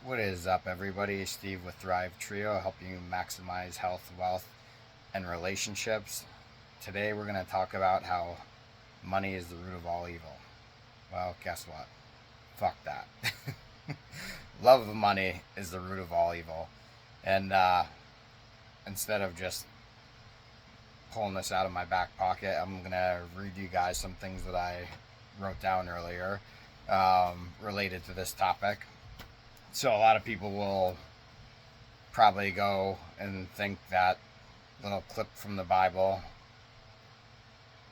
What is up, everybody? Steve with Thrive Trio, helping you maximize health, wealth, and relationships. Today, we're going to talk about how money is the root of all evil. Well, guess what? Fuck that. Love of money is the root of all evil. And instead of just pulling this out of my back pocket, I'm going to read you guys some things that I wrote down earlier related to this topic. So a lot of people will probably go and think that little clip from the Bible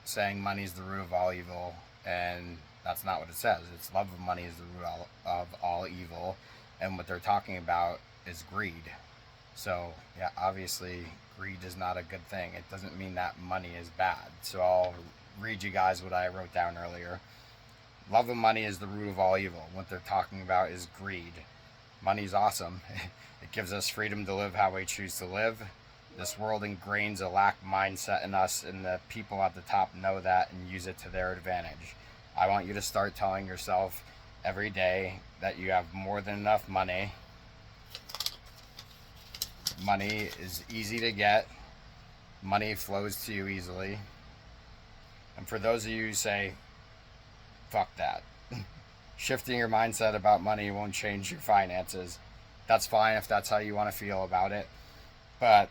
saying money is the root of all evil, and that's not what it says. It's love of money is the root of all evil, and what they're talking about is greed. So yeah, obviously greed is not a good thing. It doesn't mean that money is bad. So I'll read you guys what I wrote down earlier. Love of money is the root of all evil. What they're talking about is greed. Money's awesome. It gives us freedom to live how we choose to live. This world ingrains a lack mindset in us, and the people at the top know that and use it to their advantage. I want you to start telling yourself every day that you have more than enough money. Money is easy to get. Money flows to you easily. And for those of you who say, fuck that, shifting your mindset about money won't change your finances. That's fine if that's how you want to feel about it. But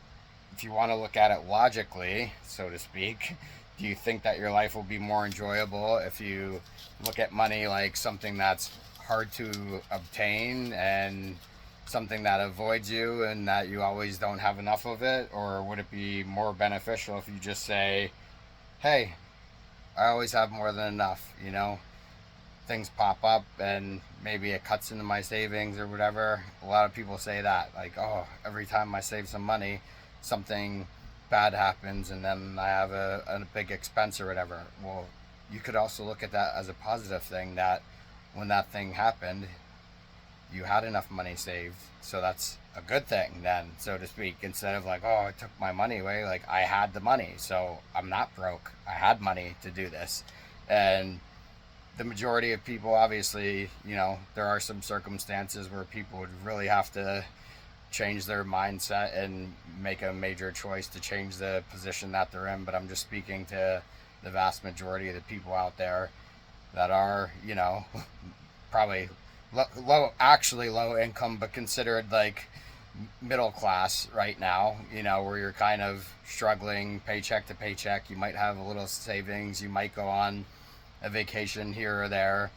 if you want to look at it logically, so to speak, do you think that your life will be more enjoyable if you look at money like something that's hard to obtain and something that avoids you and that you always don't have enough of it? Or would it be more beneficial if you just say, hey, I always have more than enough, you know? Things pop up and maybe it cuts into my savings or whatever. A lot of people say that, like, oh, every time I save some money, something bad happens and then I have a big expense or whatever. Well, you could also look at that as a positive thing, that when that thing happened, you had enough money saved. So that's a good thing then, so to speak. Instead of like, oh, it took my money away, like I had the money, so I'm not broke. I had money to do this. And the majority of people, obviously, you know, there are some circumstances where people would really have to change their mindset and make a major choice to change the position that they're in. But I'm just speaking to the vast majority of the people out there that are, you know, probably low income, but considered like middle class right now, you know, where you're kind of struggling paycheck to paycheck. You might have a little savings, you might go on a vacation here or there,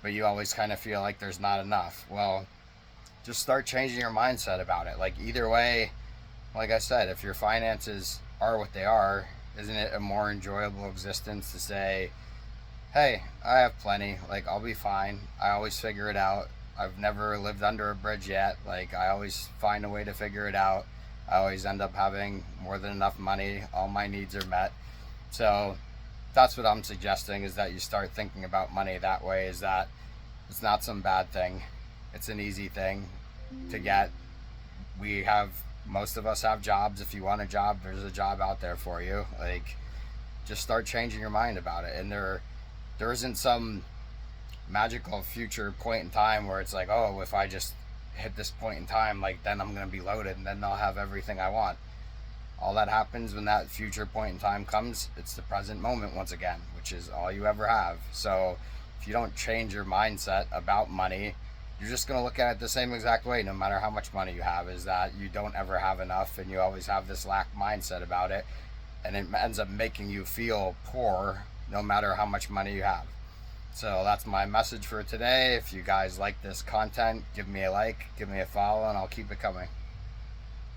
but you always kind of feel like there's not enough. Well, just start changing your mindset about it. Like either way, like I said, if your finances are what they are, isn't it a more enjoyable existence to say, hey, I have plenty, like I'll be fine, I always figure it out, I've never lived under a bridge yet, like I always find a way to figure it out, I always end up having more than enough money, all my needs are met. So that's what I'm suggesting, is that you start thinking about money that way, is that it's not some bad thing. It's an easy thing to get. Most of us have jobs. If you want a job, there's a job out there for you. Like, just start changing your mind about it. And there isn't some magical future point in time where it's like, oh, if I just hit this point in time, like then I'm going to be loaded and then I'll have everything I want. All that happens when that future point in time comes, it's the present moment once again, which is all you ever have. So if you don't change your mindset about money, you're just going to look at it the same exact way, no matter how much money you have, is that you don't ever have enough and you always have this lack mindset about it. And it ends up making you feel poor no matter how much money you have. So that's my message for today. If you guys like this content, give me a like, give me a follow, and I'll keep it coming.